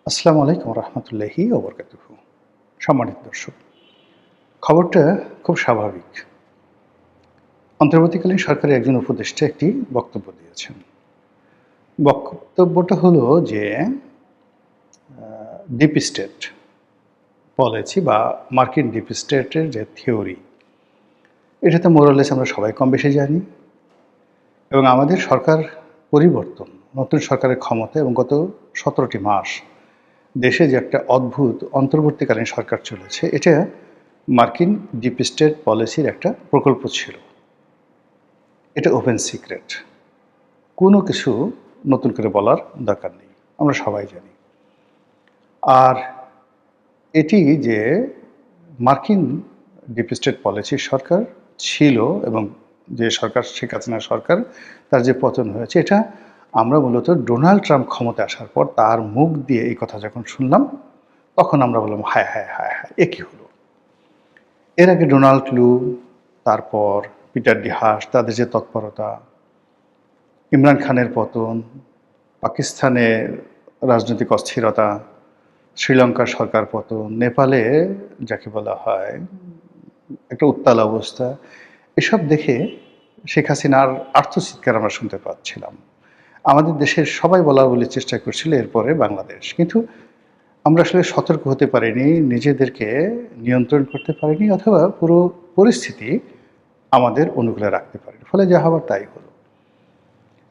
আসসালামু আলাইকুম রহমতুল্লাহি ওবরকাতুহু। সম্মানিত দর্শক, খবরটা খুব স্বাভাবিক। অন্তর্বর্তীকালীন সরকারের একজন উপদেষ্টা একটি বক্তব্য দিয়েছেন। বক্তব্যটা হলো যে ডিপ স্টেট পলিসি বা মার্কিন ডিপ স্টেটের যে থিওরি, এটা তো মোরালেস আমরা সবাই কম বেশি জানি। এবং আমাদের সরকার পরিবর্তন, নতুন সরকারের ক্ষমতা এবং গত ১৭টি মাস দেশে যে একটা অদ্ভুত অন্তর্বর্তীকালীন সরকার চলেছে, এটা মার্কিন ডিপ স্টেট পলিসির একটা প্রকল্প ছিল। এটা ওপেন সিক্রেট, কোনো কিছু নতুন করে বলার দরকার নেই, আমরা সবাই জানি। আর এটি যে মার্কিন ডিপ স্টেট পলিসির সরকার ছিল এবং যে সরকার শেখ হাসিনার সরকার, তার যে পতন হয়েছে, এটা আমরা মূলত ডোনাল্ড ট্রাম্প ক্ষমতায় আসার পর তার মুখ দিয়ে এই কথা যখন শুনলাম, তখন আমরা বললাম হায় হায় হায় হায়, এ কী হলো। এর আগে ডোনাল্ড লু, তারপর পিটার ডি হাস, তাদের যে তৎপরতা, ইমরান খানের পতন, পাকিস্তানের রাজনৈতিক অস্থিরতা, শ্রীলঙ্কার সরকার পতন, নেপালে যাকে বলা হয় একটা উত্তাল অবস্থা, এসব দেখে শেখ হাসিনার আর্তচিৎকার আমরা শুনতে পাচ্ছিলাম। আমাদের দেশের সবাই বলার চেষ্টা করছিল এরপরে বাংলাদেশ, কিন্তু আমরা আসলে সতর্ক হতে পারিনি, নিজেদেরকে নিয়ন্ত্রণ করতে পারিনি, অথবা পুরো পরিস্থিতি আমাদের অনুকূলে রাখতে পারিনি, ফলে যা হবার তাই হলো।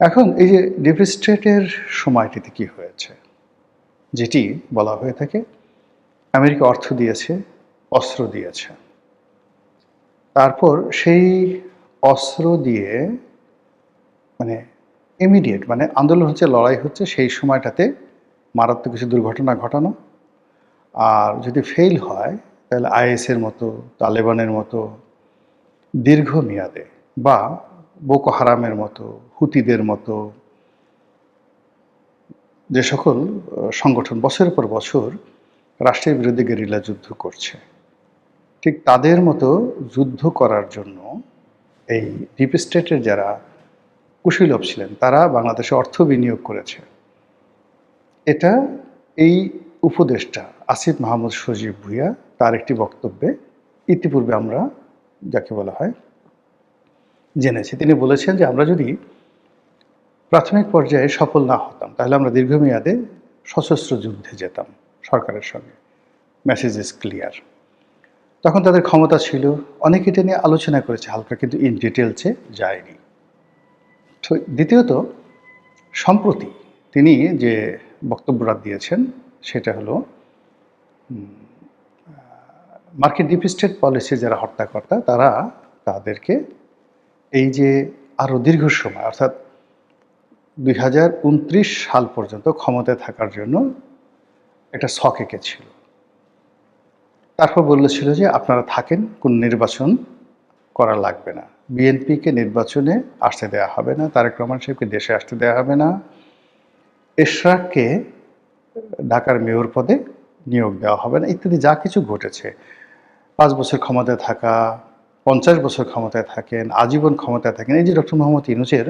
এখন এই যে ডিপ স্টেটের সময়টিতে কি হয়েছে, যেটি বলা হয়ে থাকে আমেরিকা অর্থ দিয়েছে, অস্ত্র দিয়েছে, তারপর সেই অস্ত্র দিয়ে মানে ইমিডিয়েট মানে আন্দোলন হচ্ছে, লড়াই হচ্ছে, সেই সময়টাতে মারাত্মক কিছু দুর্ঘটনা ঘটানো। আর যদি ফেল হয় তাহলে আইএসের মতো, তালেবানের মতো দীর্ঘমেয়াদে, বা বোকো হারামের মতো, হুতিদের মতো যে সকল সংগঠন বছরের পর বছর রাষ্ট্রের বিরুদ্ধে গেরিলা যুদ্ধ করছে, ঠিক তাদের মতো যুদ্ধ করার জন্য এই ডিপ স্টেটের যারা কুশীলব ছিলেন, তারা বাংলাদেশে অর্থ বিনিয়োগ করেছে। এটা এই উপদেষ্টা আসিফ মাহমুদ সজীব ভুঁইয়া তার একটি বক্তব্যে ইতিপূর্বে আমরা যাকে বলা হয় জেনেছি। তিনি বলেছেন যে আমরা যদি প্রাথমিক পর্যায়ে সফল না হতাম, তাহলে আমরা দীর্ঘমেয়াদে সশস্ত্র যুদ্ধে যেতাম সরকারের সঙ্গে। Message is clear. তখন তাদের ক্ষমতা ছিল, অনেকে এটা নিয়ে আলোচনা করেছে হালকা, কিন্তু ইন ডিটেলসে যায়নি। দ্বিতীয়ত, সম্প্রতি তিনি যে বক্তব্যটা দিয়েছেন সেটা হলো মার্কিন ডিপ স্টেট পলিসি যারা হর্তাকর্তা, তারা তাদেরকে এই যে আরও দীর্ঘ সময়, অর্থাৎ 2029 সাল পর্যন্ত ক্ষমতায় থাকার জন্য একটা ছক এঁকেছিল। তারপর বলেছিল যে আপনারা থাকেন, কোন নির্বাচন করা লাগবে না, বিএনপিকে নির্বাচনে আসতে দেওয়া হবে না, তারেক রহমান সাহেবকে দেশে আসতে দেওয়া হবে না, এশরাককে ঢাকার মেয়র পদে নিয়োগ দেওয়া হবে না, ইত্যাদি যা কিছু ঘটেছে। 5 বছর ক্ষমতায় থাকা, 50 বছর ক্ষমতায় থাকেন, আজীবন ক্ষমতায় থাকেন, এই যে ডক্টর মোহাম্মদ ইউনূসের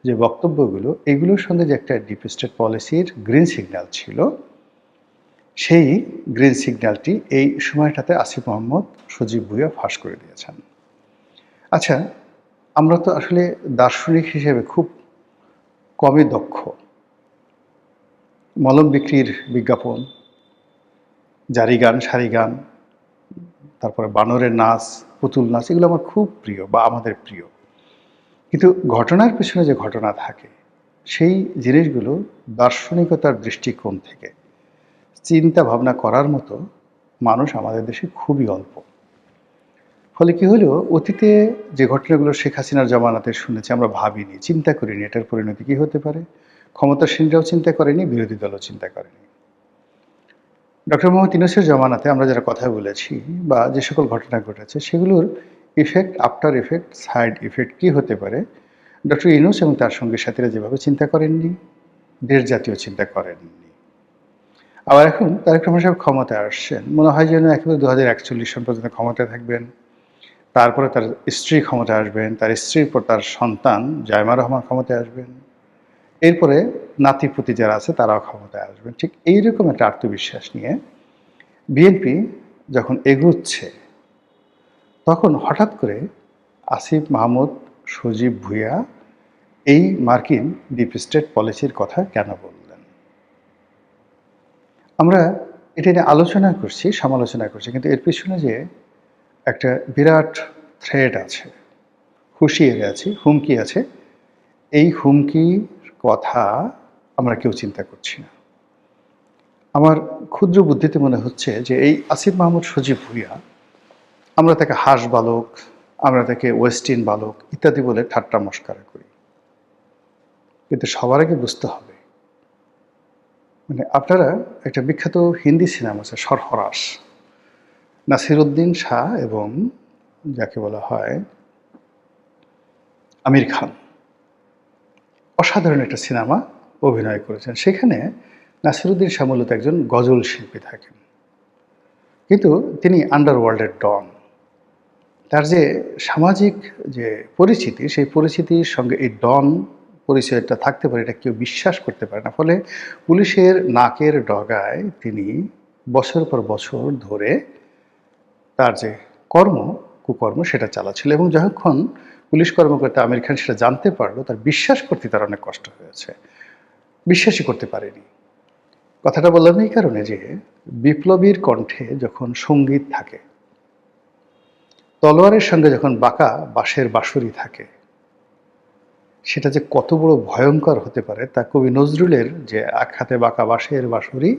যে বক্তব্যগুলো, এগুলোর সঙ্গে যে একটা ডিপ স্টেট পলিসির গ্রিন সিগন্যাল ছিল, সেই গ্রিন সিগন্যালটি এই সময়টাতে আসিফ মাহমুদ সজীব ভুঁইয়া ফাঁস করে দিয়েছেন। আচ্ছা, আমরা তো আসলে দার্শনিক হিসেবে খুব কমই দক্ষ। মলম বিক্রির বিজ্ঞাপন, জারি গান, সারি গান, তারপরে বানরের নাচ, পুতুল নাচ, এগুলো আমার খুব প্রিয় বা আমাদের প্রিয়। কিন্তু ঘটনার পেছনে যে ঘটনা থাকে, সেই জিনিসগুলো দার্শনিকতার দৃষ্টিকোণ থেকে চিন্তা ভাবনা করার মতো মানুষ আমাদের দেশে খুবই অল্প। ফলে কি হলো, অতীতে যে ঘটনাগুলো শেখ হাসিনার জমানাতে শুনেছি, আমরা ভাবিনি, চিন্তা করিনি এটার পরিণতি কী হতে পারে। ক্ষমতাসীনরাও চিন্তা করেনি, বিরোধী দলও চিন্তা করেনি। ডক্টর মোহাম্মদ ইউনূসের জমানাতে আমরা যারা কথা বলেছি বা যে সকল ঘটনা ঘটেছে, সেগুলোর effect, after effect, side effect কী হতে পারে, ডক্টর ইউনূস এবং তার সঙ্গী সাথীরা যেভাবে চিন্তা করেননি, দেশ জাতীয় চিন্তা করেননি। আবার এখন তারেক রহমান সাহেব ক্ষমতায় আসছেন, মনে হয় যেন একেবারে 2041 সন পর্যন্ত ক্ষমতায় থাকবেন, তারপরে তার স্ত্রী ক্ষমতায় আসবেন, তার স্ত্রীর পর তার সন্তান জায়মা রহমান ক্ষমতায় আসবেন, এরপরে নাতিপুতি যারা আছে তারাও ক্ষমতায় আসবেন। ঠিক এইরকম একটা আত্মবিশ্বাস নিয়ে বিএনপি যখন এগুচ্ছে, তখন হঠাৎ করে আসিফ মাহমুদ, সজীব ভুঁইয়া এই মার্কিন ডিপ স্টেট পলিসির কথা কেন বললেন? আমরা এটা নিয়ে আলোচনা করছি, সমালোচনা করছি, কিন্তু এর পিছনে যে একটা বিরাট থ্রেট আছে, হুঁশিয়ারি আছে, হুমকি আছে, এই হুমকির কথা আমরা কেউ চিন্তা করছি না। আমার ক্ষুদ্র বুদ্ধিতে মনে হচ্ছে যে এই আসিফ মাহমুদ, সজীব ভুঁইয়া, আমরা তাকে হাঁস বালক, আমরা তাকে ওয়েস্টিন বালক ইত্যাদি বলে ঠাট্টা মস্করা করি, কিন্তু সবার আগে বুঝতে হবে, মানে আপনারা একটা বিখ্যাত হিন্দি সিনেমা আছে সরফরাশ, নাসিরুদ্দিন শাহ এবং যাকে বলা হয় আমির খান, অসাধারণ একটা সিনেমা অভিনয় করেছেন। সেখানে নাসিরুদ্দিন শাহ মূলত একজন গজল শিল্পী থাকেন, কিন্তু তিনি আন্ডারওয়ার্ল্ডের ডন। তার যে সামাজিক যে পরিচিতি, সেই পরিচিতির সঙ্গে এই ডন পরিচয়টা থাকতে পারে, এটা কেউ বিশ্বাস করতে পারে না। ফলে পুলিশের নাকের ডগায় তিনি বছর পর বছর ধরে তার যে কর্ম, কুকর্ম সেটা চালাচ্ছিল, এবং যখন পুলিশ কর্মকর্তা আমির খান সেটা জানতে পারলো, তার বিশ্বাস করতে তার অনেক কষ্ট হয়েছে, বিশ্বাসই করতে পারেনি। কথাটা বললাম এই কারণে যে বিপ্লবীর কণ্ঠে যখন সঙ্গীত থাকে, তলোয়ারের সঙ্গে যখন বাঁকা বাঁশের বাঁশুরি থাকে, সেটা যে কত বড় ভয়ঙ্কর হতে পারে তা কবি নজরুলের যে এক হাতে বাঁকা বাঁশের বাঁশুরি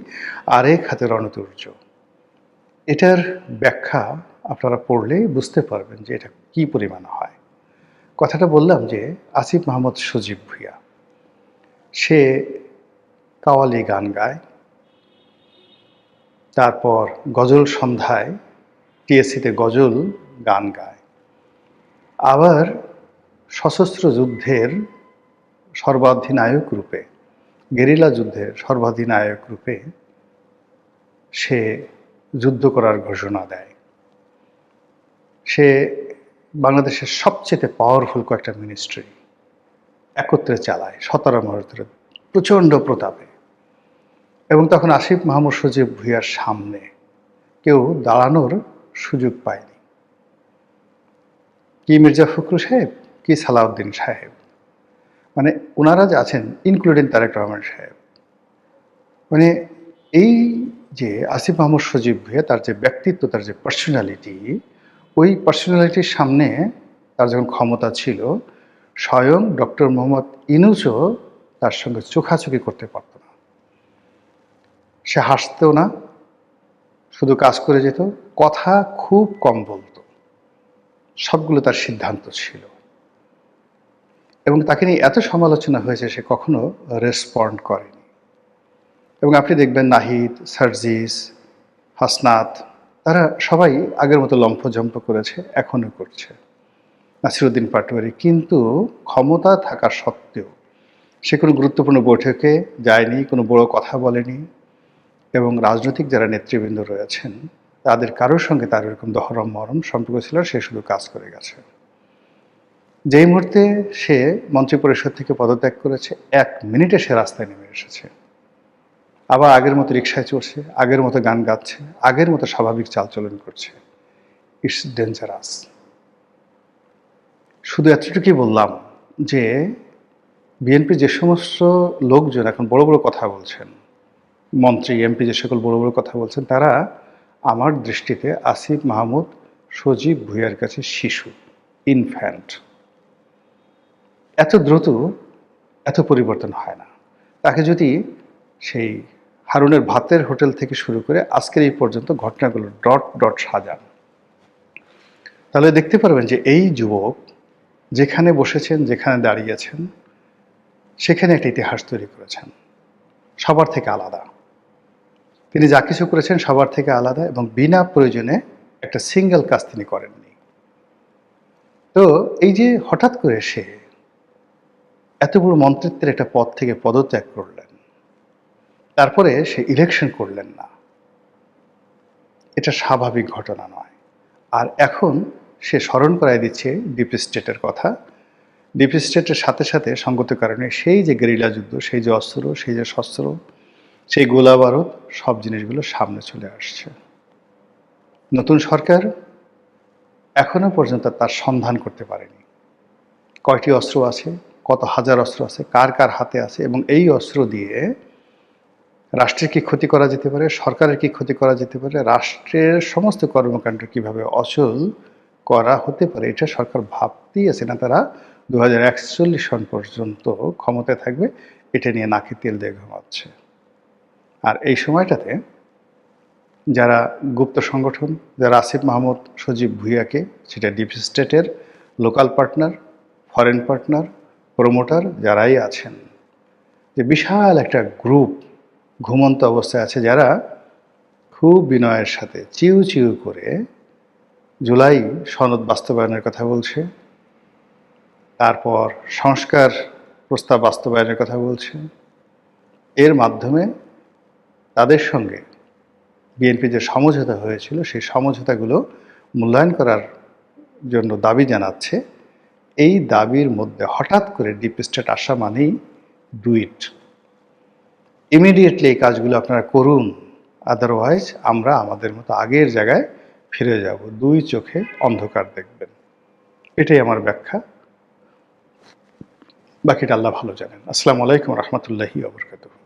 আর এক হাতে রণতুর্য, এটার ব্যাখ্যা আপনারা পড়লেই বুঝতে পারবেন যে এটা কি পরিমাণ হয়। কথাটা বললাম যে আসিফ মাহমুদ, সজীব ভুঁইয়া, সে কাওয়ালি গান গায়, তারপর গজল সন্ধ্যায় টিএসসিতে গজল গান গায়, আবার সশস্ত্র যুদ্ধের সর্বাধিনায়ক রূপে, গেরিলা যুদ্ধের সর্বাধিনায়ক রূপে সে যুদ্ধ করার ঘোষণা দেয়। সে বাংলাদেশের সবচেয়ে পাওয়ারফুল কয়েকটা মিনিস্ট্রি একত্রে চালায় 17 মুহূর্তের প্রচণ্ড প্রতাপে। এবং তখন আসিফ মাহমুদ, সজীব ভুঁইয়ার সামনে কেউ দাঁড়ানোর সুযোগ পায়নি। কি মির্জা ফখরুল সাহেব, কি সালাউদ্দিন সাহেব, মানে ওনারা যে আছেন, ইনক্লুডিং তারেক রহমান সাহেব, মানে এই যে আসিফ মাহমুদ, সজীব ভুঁইয়া, তার যে ব্যক্তিত্ব, তার যে পার্সোনালিটি, ওই পার্সোনালিটির সামনে তার যখন ক্ষমতা ছিল, স্বয়ং ডক্টর মোহাম্মদ ইউনূসও তার সঙ্গে চোখাচোখি করতে পারত না। সে হাসতেও না, শুধু কাজ করে যেত, কথা খুব কম বলতো, সবগুলো তার সিদ্ধান্ত ছিল। এবং তাকে নিয়ে এত সমালোচনা হয়েছে, সে কখনো রেসপন্ড করেনি। এবং আপনি দেখবেন নাহিদ, সার্জিস, হাসনাত, তারা সবাই আগের মতো লম্ফজম্প করেছে, এখনও করছে, নাসিরুদ্দিন পাটোয়ারি, কিন্তু ক্ষমতা থাকা সত্ত্বেও সে কোনো গুরুত্বপূর্ণ বৈঠকে যায়নি, কোনো বড় কথা বলেনি, এবং রাজনৈতিক যারা নেতৃবৃন্দ রয়েছেন তাদের কারোর সঙ্গে তার এরকম দহরম মহরম সম্পর্ক ছিল, সে শুধু কাজ করে গেছে। যেই মুহূর্তে সে মন্ত্রিপরিষদ থেকে পদত্যাগ করেছে, 1 মিনিটে সে রাস্তায় নেমে এসেছে, আবার আগের মতো রিকশায় চড়ছে, আগের মতো গান গাচ্ছে, আগের মতো স্বাভাবিক চালচলন করছে। It's dangerous. শুধু এতটুকুই বললাম যে বিএনপি যে সমস্ত লোকজন এখন বড় বড় কথা বলছেন, মন্ত্রী, এমপি যে সকল বড় বড় কথা বলছেন, তারা আমার দৃষ্টিতে আসিফ মাহমুদ, সজীব ভুঁইয়ার কাছে শিশু, ইনফ্যান্ট। এত দ্রুত এত পরিবর্তন হয় না। তাকে যদি সেই হারুনের ভাতের হোটেল থেকে শুরু করে আজকের এই পর্যন্ত ঘটনাগুলো ডট ডট সাজান, তাহলে দেখতে পারবেন যে এই যুবক যেখানে বসেছেন, যেখানে দাঁড়িয়েছেন, সেখানে একটা ইতিহাস তৈরি করেছেন, সবার থেকে আলাদা। তিনি যা কিছু করেছেন সবার থেকে আলাদা, এবং বিনা প্রয়োজনে একটা সিঙ্গেল কাজ তিনি করেননি। তো এই যে হঠাৎ করে সে এত বড় মন্ত্রিত্বের একটা পদ থেকে পদত্যাগ করলেন, তারপরে সে ইলেকশন করলেন না, এটা স্বাভাবিক ঘটনা নয়। আর এখন সে স্মরণ করায় দিচ্ছে ডিপ স্টেটের কথা। ডিপ স্টেটের সাথে সাথে সঙ্গত কারণে সেই যে গেরিলা যুদ্ধ, সেই যে অস্ত্র, সেই যে শস্ত্র, সেই গোলা বারুদ, সব জিনিসগুলো সামনে চলে আসছে। নতুন সরকার এখনো পর্যন্ত তার সন্ধান করতে পারেনি। কয়টি অস্ত্র আছে, কত হাজার অস্ত্র আছে, কার কার হাতে আছে, এবং এই অস্ত্র দিয়ে রাষ্ট্রের কি ক্ষতি করা যেতে পারে, সরকারের কি ক্ষতি করা যেতে পারে, রাষ্ট্রের সমস্ত কর্মকাণ্ড কিভাবে অচল করা হতে পারে, এটা সরকার ভাবতেই আছে না। তারা 2041 সন পর্যন্ত ক্ষমতায় থাকবে, এটা নিয়ে নাকে তেল দিয়ে ঘুমাচ্ছে। আর এই সময়টাতে যারা গুপ্ত সংগঠন, যারা আসিফ মাহমুদ, সজীব ভুঁইয়াকে, সেটা ডিপ স্টেটের local partner, foreign partner, promoter যারাই আছেন, যে বিশাল একটা গ্রুপ ঘুমন্ত অবস্থায় আছে, যারা খুব বিনয়ের সাথে চিউ চিউ করে জুলাই সনদ বাস্তবায়নের কথা বলছে, তারপর সংস্কার প্রস্তাব বাস্তবায়নের কথা বলছে। এর মাধ্যমে তাদের সঙ্গে বিএনপি যে সমঝোতা হয়েছিল, সেই সমঝোতাগুলো মূল্যায়ন করার জন্য দাবি জানাচ্ছে। এই দাবির মধ্যে হঠাৎ করে ডিপ স্টেট আসা মানেই ডু ইট, ইমিডিয়েটলি এই কাজগুলো আপনারা করুন, আদারওয়াইজ আমরা আমাদের মতো আগের জায়গায় ফিরে যাব, দুই চোখে অন্ধকার দেখবেন। এটাই আমার ব্যাখ্যা, বাকিটা আল্লাহ ভালো জানেন। আসসালামু আলাইকুম রহমতুল্লাহি ওয়া বারাকাতুহু।